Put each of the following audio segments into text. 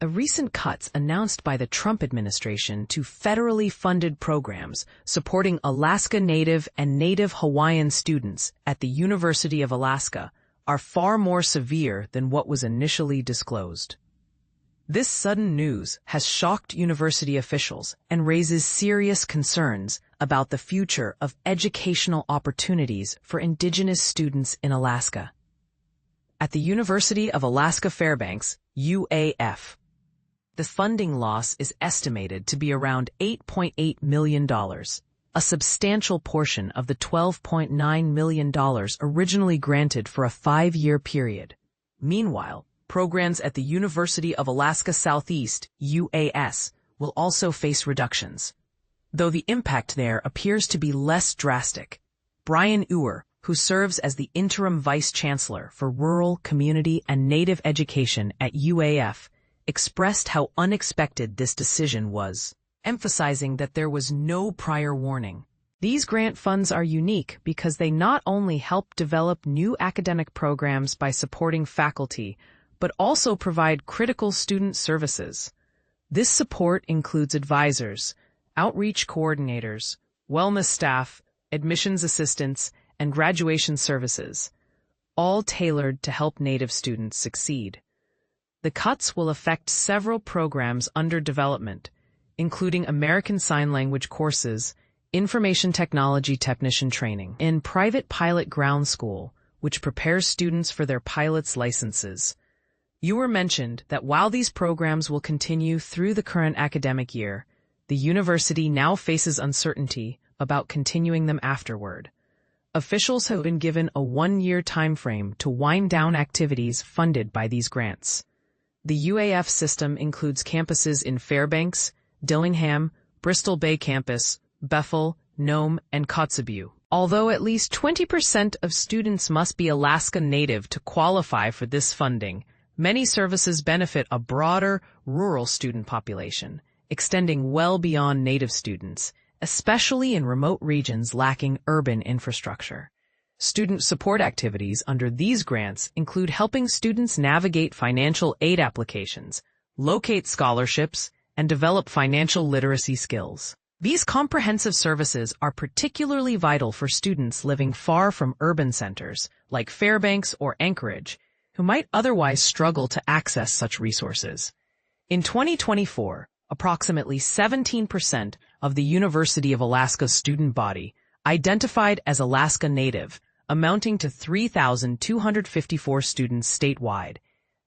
A recent cuts announced by the Trump administration to federally funded programs supporting Alaska Native and Native Hawaiian students at the University of Alaska are far more severe than what was initially disclosed. This sudden news has shocked university officials and raises serious concerns about the future of educational opportunities for Indigenous students in Alaska. At the University of Alaska Fairbanks, UAF, the funding loss is estimated to be around $8.8 million, a substantial portion of the $12.9 million originally granted for a 5-year period. Meanwhile, programs at the University of Alaska Southeast, UAS, will also face reductions, though the impact there appears to be less drastic. Brian Uhr, who serves as the interim vice-chancellor for rural, community, and Native education at UAF, expressed how unexpected this decision was, emphasizing that there was no prior warning. These grant funds are unique because they not only help develop new academic programs by supporting faculty, but also provide critical student services. This support includes advisors, outreach coordinators, wellness staff, admissions assistants, and graduation services, all tailored to help Native students succeed. The cuts will affect several programs under development, including American Sign Language courses, information technology technician training, and private pilot ground school, which prepares students for their pilot's licenses. Uhr mentioned that while these programs will continue through the current academic year, the university now faces uncertainty about continuing them afterward. Officials have been given a 1-year timeframe to wind down activities funded by these grants. The UAF system includes campuses in Fairbanks, Dillingham, Bristol Bay Campus, Bethel, Nome, and Kotzebue. Although at least 20% of students must be Alaska Native to qualify for this funding, many services benefit a broader, rural student population, extending well beyond Native students, especially in remote regions lacking urban infrastructure. Student support activities under these grants include helping students navigate financial aid applications, locate scholarships, and develop financial literacy skills. These comprehensive services are particularly vital for students living far from urban centers, like Fairbanks or Anchorage, who might otherwise struggle to access such resources. In 2024, approximately 17% of the University of Alaska's student body identified as Alaska Native, amounting to 3,254 students statewide.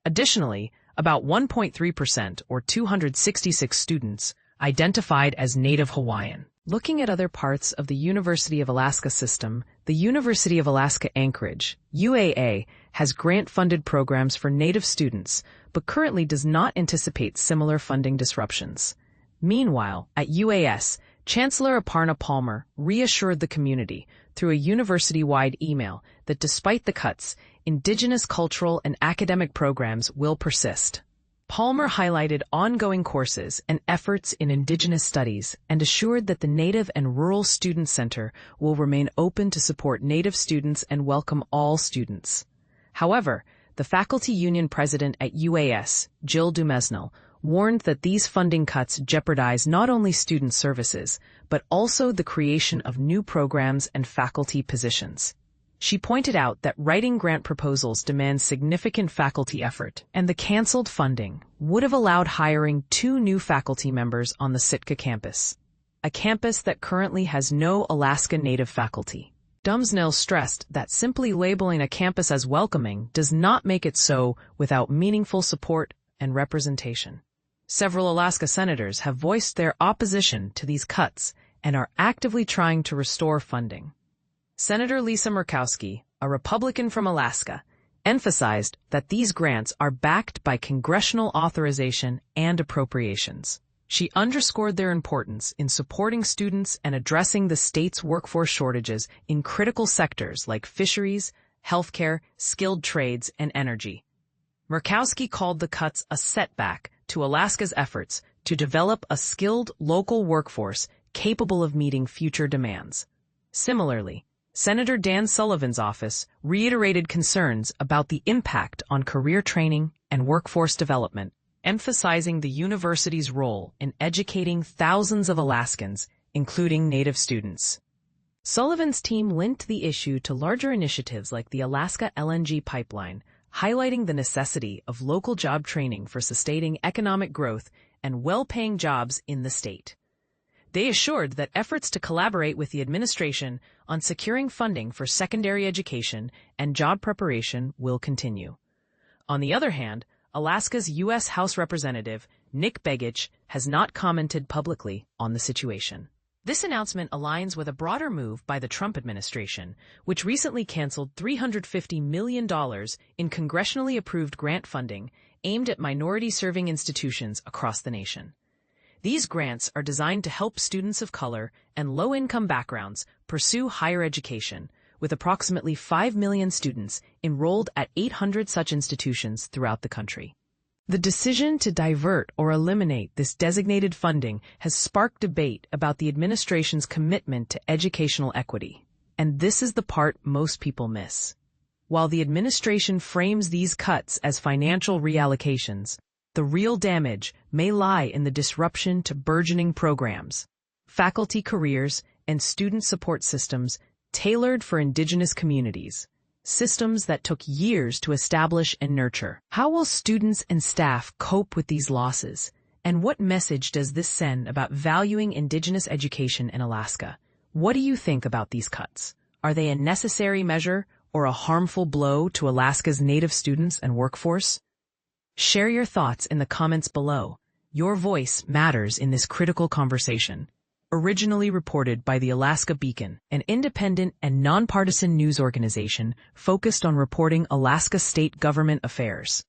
Additionally, about 1.3% or 266 students identified as Native Hawaiian. Looking at other parts of the University of Alaska system, the University of Alaska Anchorage, UAA, has grant-funded programs for Native students, but currently does not anticipate similar funding disruptions. Meanwhile, at UAS, Chancellor Aparna Palmer reassured the community through a university-wide email that despite the cuts, Indigenous cultural and academic programs will persist. Palmer highlighted ongoing courses and efforts in Indigenous studies and assured that the Native and Rural Student Center will remain open to support Native students and welcome all students. However, the faculty union president at UAS, Jill Dumesnil, warned that these funding cuts jeopardize not only student services, but also the creation of new programs and faculty positions. She pointed out that writing grant proposals demands significant faculty effort, and the canceled funding would have allowed hiring 2 new faculty members on the Sitka campus, a campus that currently has no Alaska Native faculty. Dumesnil stressed that simply labeling a campus as welcoming does not make it so without meaningful support and representation. Several Alaska senators have voiced their opposition to these cuts and are actively trying to restore funding. Senator Lisa Murkowski, a Republican from Alaska, emphasized that these grants are backed by congressional authorization and appropriations. She underscored their importance in supporting students and addressing the state's workforce shortages in critical sectors like fisheries, healthcare, skilled trades, and energy. Murkowski called the cuts a setback to Alaska's efforts to develop a skilled local workforce capable of meeting future demands. Similarly, Senator Dan Sullivan's office reiterated concerns about the impact on career training and workforce development. emphasizing the university's role in educating thousands of Alaskans, including Native students. Sullivan's team linked the issue to larger initiatives like the Alaska LNG pipeline, highlighting the necessity of local job training for sustaining economic growth and well-paying jobs in the state. They assured that efforts to collaborate with the administration on securing funding for secondary education and job preparation will continue. On the other hand, Alaska's U.S. House Representative Nick Begich has not commented publicly on the situation. This announcement aligns with a broader move by the Trump administration, which recently canceled $350 million in congressionally approved grant funding aimed at minority-serving institutions across the nation. These grants are designed to help students of color and low-income backgrounds pursue higher education, with approximately 5 million students enrolled at 800 such institutions throughout the country. The decision to divert or eliminate this designated funding has sparked debate about the administration's commitment to educational equity. And this is the part most people miss. While the administration frames these cuts as financial reallocations, the real damage may lie in the disruption to burgeoning programs, faculty careers, and student support systems tailored for Indigenous communities. Systems that took years to establish and nurture. How will students and staff cope with these losses? And what message does this send about valuing Indigenous education in Alaska? What do you think about these cuts? Are they a necessary measure or a harmful blow to Alaska's Native students and workforce? Share your thoughts in the comments below. Your voice matters in this critical conversation. Originally reported by the Alaska Beacon, an independent and nonpartisan news organization focused on reporting Alaska state government affairs.